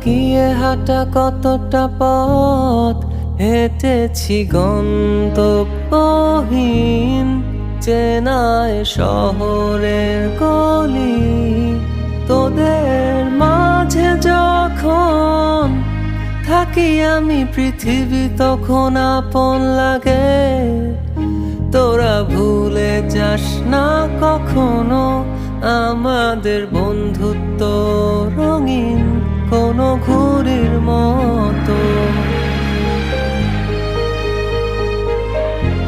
গিয়ে হাঁটা কতটা পথ হেঁটেছি গন্তব্যহীন চেনায় শহরের গলি। তোদের মাঝে যখন থাকি আমি পৃথিবী তখন আপন লাগে। তোরা ভুলে যাস না কখনো আমাদের বন্ধুত্ব রঙিন কোনো ঘুড়ির মতো।